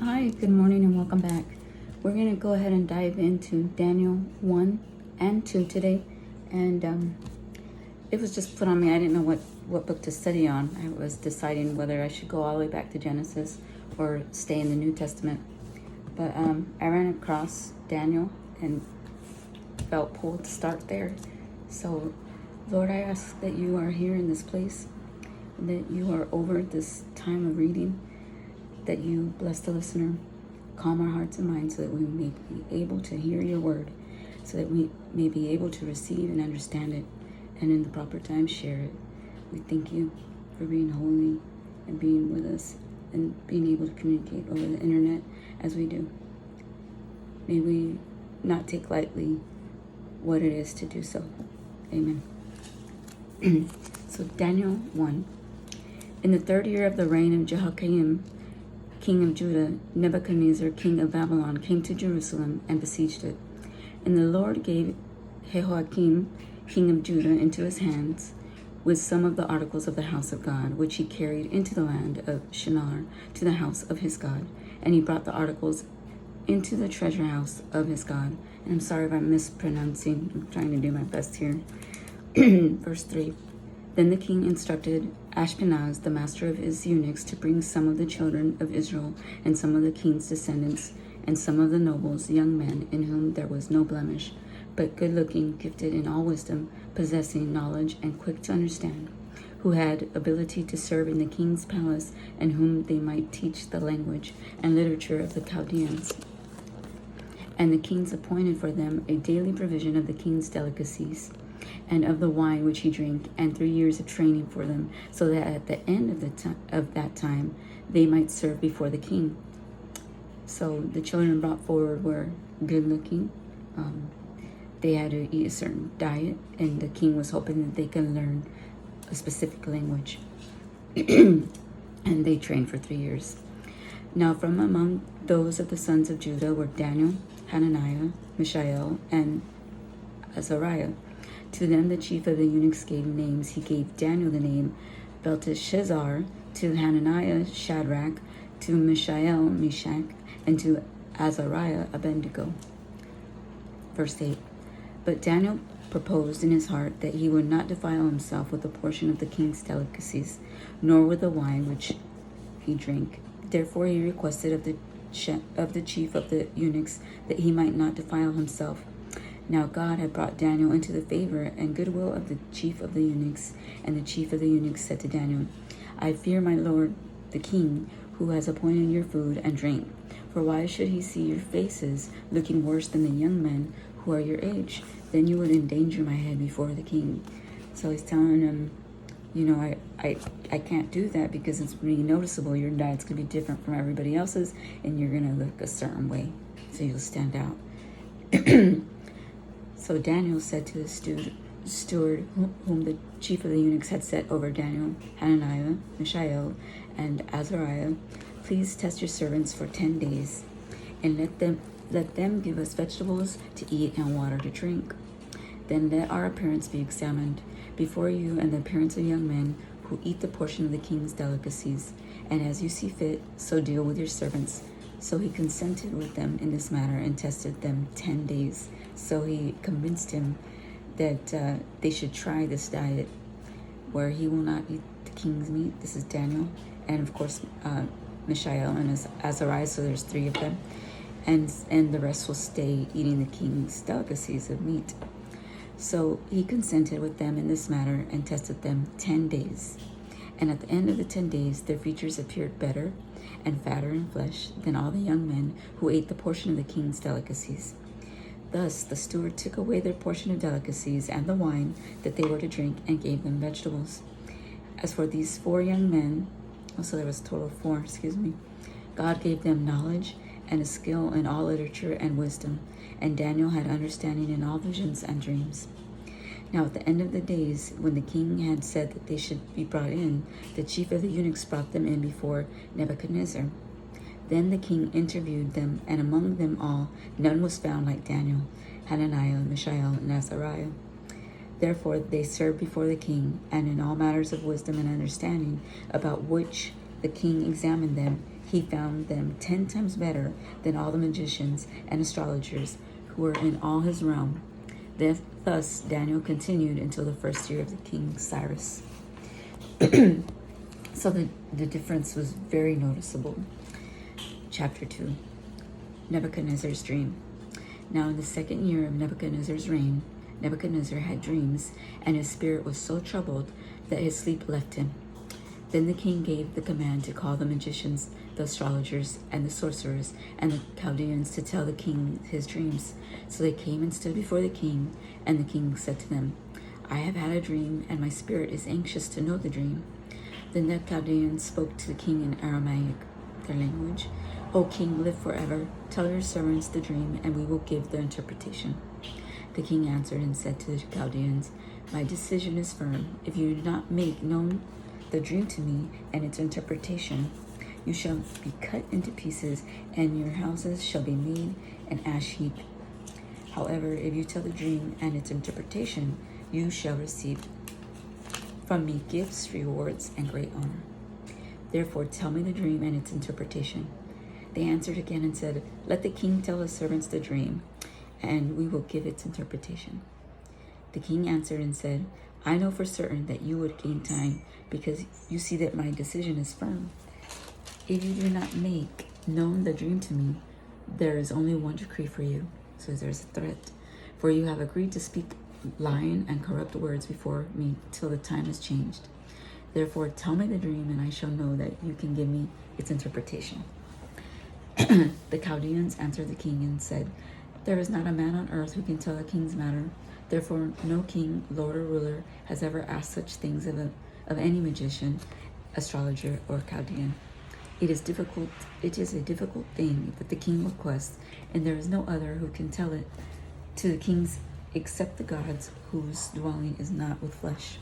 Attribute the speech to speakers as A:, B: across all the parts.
A: Hi, good morning and welcome back. We're going to go ahead and dive into Daniel 1 and 2 today. And it was just put on me. I didn't know what book to study on. I was deciding whether I should go all the way back to Genesis or stay in the New Testament. But I ran across Daniel and felt pulled to start there. So, Lord, I ask that you are here in this place, that you are over this time of reading, that you bless the listener, calm our hearts and minds so that we may be able to hear your word, so that we may be able to receive and understand it, and in the proper time share it. We thank you for being holy and being with us and being able to communicate over the internet as we do. May we not take lightly what it is to do so. Amen. So Daniel 1. In the 3rd year of the reign of Jehoiakim, king of Judah, Nebuchadnezzar, king of Babylon, came to Jerusalem and besieged it. And the Lord gave Jehoiakim, king of Judah, into his hands, with some of the articles of the house of God, which he carried into the land of Shinar, to the house of his God. And he brought the articles into the treasure house of his God. And I'm sorry if I'm mispronouncing. I'm trying to do my best here. Verse 3. Then the king instructed Ashpenaz, the master of his eunuchs, to bring some of the children of Israel and some of the king's descendants and some of the nobles, young men, in whom there was no blemish, but good-looking, gifted in all wisdom, possessing knowledge and quick to understand, who had ability to serve in the king's palace, and whom they might teach the language and literature of the Chaldeans. And the kings appointed for them a daily provision of the king's delicacies, and of the wine which he drank, and 3 years of training for them, so that at the end of that time they might serve before the king. So the children brought forward were good looking. They had to eat a certain diet, and the king was hoping that they could learn a specific language. And they trained for 3 years. Now from among those of the sons of Judah were Daniel, Hananiah, Mishael, and Azariah. To them the chief of the eunuchs gave names. He gave Daniel the name Belteshazzar, to Hananiah Shadrach, to Mishael Meshach, and to Azariah Abednego. Verse 8. But Daniel proposed in his heart that he would not defile himself with a portion of the king's delicacies, nor with the wine which he drank. Therefore he requested of the chief of the eunuchs that he might not defile himself. Now God had brought Daniel into the favor and goodwill of the chief of the eunuchs, and the chief of the eunuchs said to Daniel, I fear my lord the king, who has appointed your food and drink. For why should he see your faces looking worse than the young men who are your age? Then you would endanger my head before the king. So he's telling him, I can't do that because it's really noticeable. Your diet's going to be different from everybody else's, and you're going to look a certain way, so you'll stand out. So Daniel said to the steward whom the chief of the eunuchs had set over Daniel, Hananiah, Mishael, and Azariah, please test your servants for 10 days, and let them give us vegetables to eat and water to drink. Then let our appearance be examined before you, and the appearance of young men who eat the portion of the king's delicacies. And as you see fit, so deal with your servants. So he consented with them in this matter and tested them 10 days. So he convinced him that they should try this diet where he will not eat the king's meat. This is Daniel. And of course, Mishael and Azariah, so there's 3 of them. And the rest will stay eating the king's delicacies of meat. So he consented with them in this matter and tested them 10 days. And at the end of the 10 days, their features appeared better and fatter in flesh than all the young men who ate the portion of the king's delicacies. Thus the steward took away their portion of delicacies and the wine that they were to drink, and gave them vegetables. As for these 4 young men, so there was a total of 4, God gave them knowledge and a skill in all literature and wisdom, and Daniel had understanding in all visions and dreams. Now at the end of the days, when the king had said that they should be brought in, the chief of the eunuchs brought them in before Nebuchadnezzar. Then the king interviewed them, and among them all none was found like Daniel, Hananiah, Mishael, and Azariah. Therefore they served before the king, and in all matters of wisdom and understanding, about which the king examined them, he found them 10 times better than all the magicians and astrologers who were in all his realm. Thus Daniel continued until the first year of the king Cyrus. So the difference was very noticeable. Chapter 2. Nebuchadnezzar's dream. Now in the second year of Nebuchadnezzar's reign, Nebuchadnezzar had dreams, and his spirit was so troubled that his sleep left him. Then the king gave the command to call the magicians, the astrologers, and the sorcerers, and the Chaldeans to tell the king his dreams. So they came and stood before the king, and the king said to them, I have had a dream, and my spirit is anxious to know the dream. Then the Chaldeans spoke to the king in Aramaic, their language. O king, live forever. Tell your servants the dream, and we will give the interpretation. The king answered and said to the Chaldeans, My decision is firm. If you do not make known the dream to me and its interpretation, you shall be cut into pieces, and your houses shall be made an ash heap. However, if you tell the dream and its interpretation, you shall receive from me gifts, rewards, and great honor. Therefore, tell me the dream and its interpretation. They answered again and said, Let the king tell his servants the dream, and we will give its interpretation. The king answered and said, I know for certain that you would gain time, because you see that my decision is firm. If you do not make known the dream to me, there is only one decree for you. So there's a threat. For you have agreed to speak lying and corrupt words before me till the time is changed. Therefore, tell me the dream, and I shall know that you can give me its interpretation. The Chaldeans answered the king and said, There is not a man on earth who can tell a king's matter. Therefore, no king, lord, or ruler has ever asked such things of any magician, astrologer, or Chaldean. It is a difficult thing that the king requests, and there is no other who can tell it to the kings except the gods whose dwelling is not with flesh.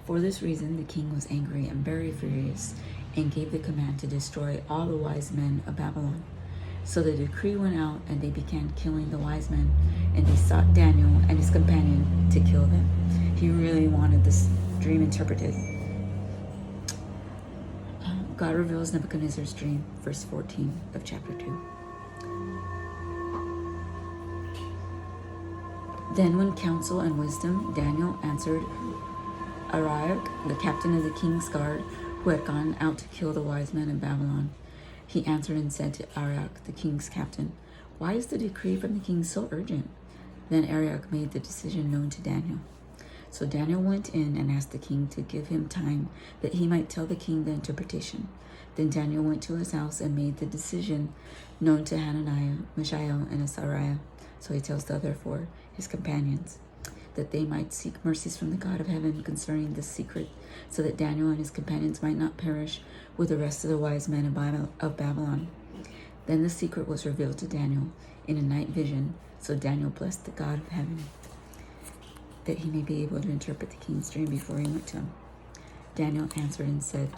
A: For this reason, the king was angry and very furious, and gave the command to destroy all the wise men of Babylon. So the decree went out, and they began killing the wise men, and they sought Daniel and his companion to kill them. He really wanted this dream interpreted. God reveals Nebuchadnezzar's dream, verse 14 of chapter 2. Then when counsel and wisdom, Daniel answered Arioch, the captain of the king's guard, who had gone out to kill the wise men in Babylon. He answered and said to Arioch, the king's captain, Why is the decree from the king so urgent? Then Arioch made the decision known to Daniel. So Daniel went in and asked the king to give him time that he might tell the king the interpretation. Then Daniel went to his house and made the decision known to Hananiah, Mishael, and Azariah. So he tells the other four, his companions, that they might seek mercies from the God of heaven concerning this secret, so that Daniel and his companions might not perish with the rest of the wise men of Babylon. Then the secret was revealed to Daniel in a night vision. So Daniel blessed the God of heaven, that he may be able to interpret the king's dream before he went to him. Daniel answered and said,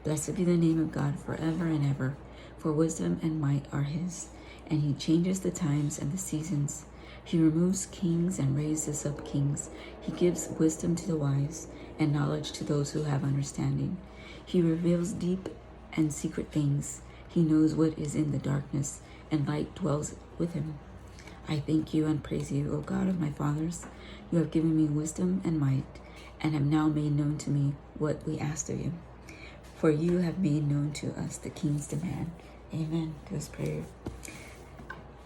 A: Blessed be the name of God forever and ever, for wisdom and might are his, and he changes the times and the seasons. He removes kings and raises up kings. He gives wisdom to the wise and knowledge to those who have understanding. He reveals deep and secret things. He knows what is in the darkness, and light dwells with him. I thank you and praise you, O God of my fathers. You have given me wisdom and might, and have now made known to me what we asked of you. For you have made known to us the king's demand. Amen to his prayer.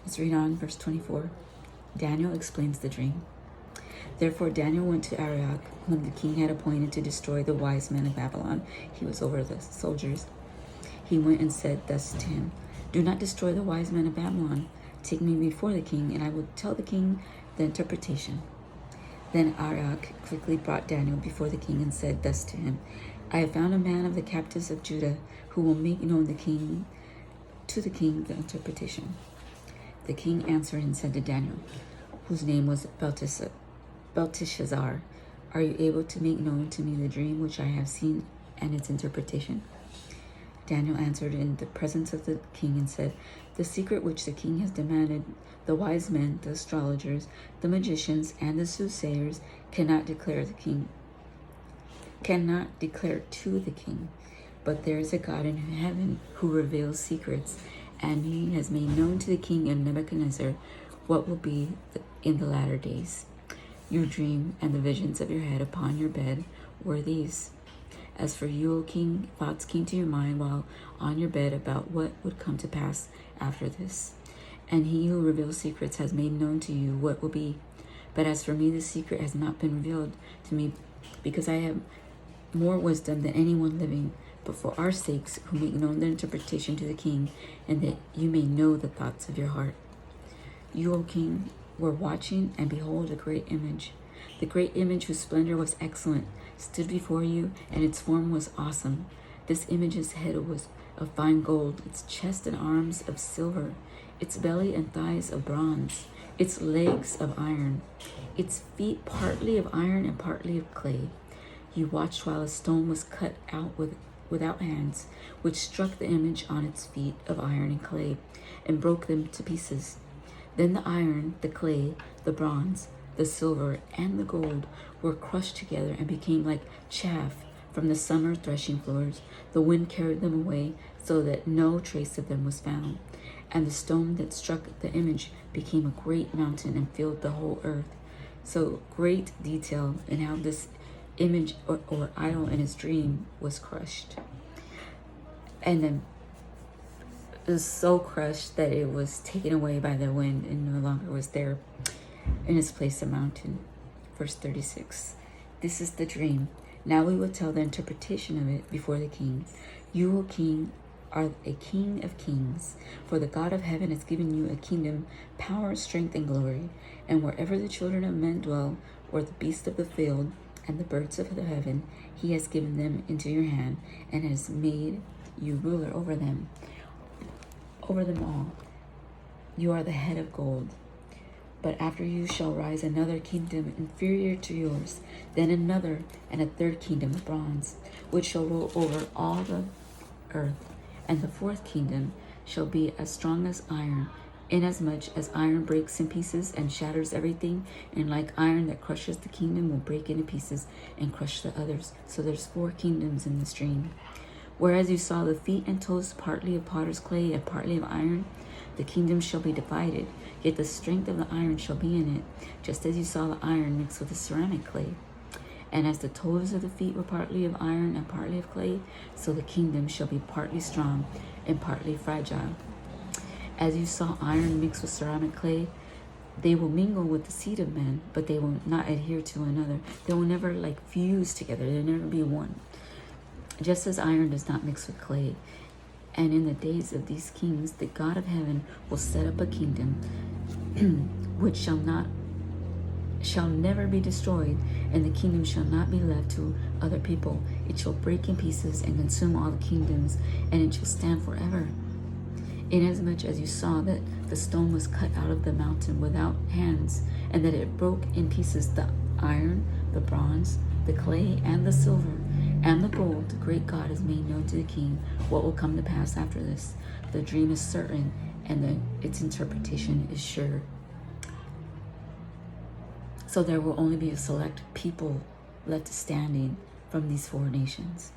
A: Let's read on, verse 24. Daniel explains the dream. Therefore Daniel went to Arioch, whom the king had appointed to destroy the wise men of Babylon. He was over the soldiers. He went and said thus to him, Do not destroy the wise men of Babylon. Take me before the king, and I will tell the king the interpretation. Then Arioch quickly brought Daniel before the king and said thus to him, I have found a man of the captives of Judah who will make known to the king the interpretation. The king answered and said to Daniel, whose name was Belteshazzar, Are you able to make known to me the dream which I have seen and its interpretation? Daniel answered in the presence of the king and said, The secret which the king has demanded, the wise men, the astrologers, the magicians, and the soothsayers cannot declare to the king. But there is a God in heaven who reveals secrets, and he has made known to the king of Nebuchadnezzar what will be in the latter days. Your dream and the visions of your head upon your bed were these. As for you, O king, thoughts came to your mind while on your bed about what would come to pass after this. And he who reveals secrets has made known to you what will be. But as for me, the secret has not been revealed to me, because I have more wisdom than anyone living, but for our sakes who make known the interpretation to the king, and that you may know the thoughts of your heart. You, O king, were watching, and behold, a great image. The great image, whose splendor was excellent, stood before you, and its form was awesome. This image's head was of fine gold, its chest and arms of silver, its belly and thighs of bronze, its legs of iron, its feet partly of iron and partly of clay. You watched while a stone was cut out without hands, which struck the image on its feet of iron and clay, and broke them to pieces. Then the iron, the clay, the bronze, the silver, and the gold were crushed together and became like chaff from the summer threshing floors. The wind carried them away, so that no trace of them was found. And the stone that struck the image became a great mountain and filled the whole earth. So great detail in how this image or idol in his dream was crushed. And then it was so crushed that it was taken away by the wind and no longer was there. In its place a mountain. Verse 36. This is the dream. Now we will tell the interpretation of it before the king. You, O king, are a king of kings, for the God of heaven has given you a kingdom, power, strength, and glory. And wherever the children of men dwell, or the beasts of the field, and the birds of the heaven, he has given them into your hand, and has made you ruler over them all. You are the head of gold. But after you shall rise another kingdom inferior to yours, then another and a third kingdom of bronze, which shall rule over all the earth. And the fourth kingdom shall be as strong as iron, inasmuch as iron breaks in pieces and shatters everything, and like iron that crushes the kingdom will break into pieces and crush the others. So there's 4 kingdoms in this dream. Whereas you saw the feet and toes partly of potter's clay and partly of iron, the kingdom shall be divided, yet the strength of the iron shall be in it, just as you saw the iron mixed with the ceramic clay. And as the toes of the feet were partly of iron and partly of clay, so the kingdom shall be partly strong and partly fragile. As you saw iron mixed with ceramic clay, they will mingle with the seed of men, but they will not adhere to another. They will never fuse together. They'll never be one. Just as iron does not mix with clay. And in the days of these kings, the God of heaven will set up a kingdom which shall never be destroyed, and the kingdom shall not be left to other people. It shall break in pieces and consume all the kingdoms, and it shall stand forever. Inasmuch as you saw that the stone was cut out of the mountain without hands, and that it broke in pieces the iron, the bronze, the clay, and the silver, and the gold, the great God has made known to the king what will come to pass after this. The dream is certain, and its interpretation is sure. So there will only be a select people left standing from these 4 nations.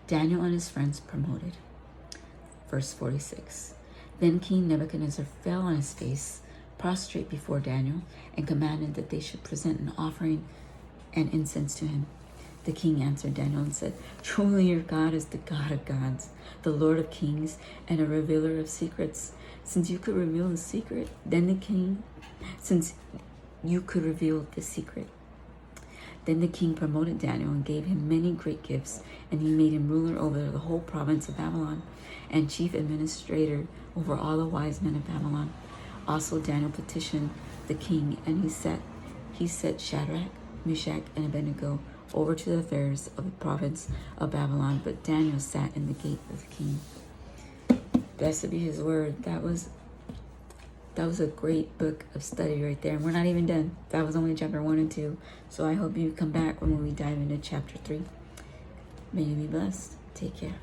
A: Daniel and his friends promoted. Verse 46. Then King Nebuchadnezzar fell on his face, prostrate before Daniel, and commanded that they should present an offering and incense to him. The king answered Daniel and said, Truly your God is the God of gods, the Lord of kings, and a revealer of secrets. Since you could reveal the secret, then the king promoted Daniel and gave him many great gifts, and he made him ruler over the whole province of Babylon, and chief administrator over all the wise men of Babylon. Also Daniel petitioned the king, and he set Shadrach, Meshach, and Abednego over to the affairs of the province of Babylon, but Daniel sat in the gate of the king. Blessed be his word. That was a great book of study right there. And we're not even done. That was only chapter 1 and 2. So I hope you come back when we dive into chapter 3. May you be blessed. Take care.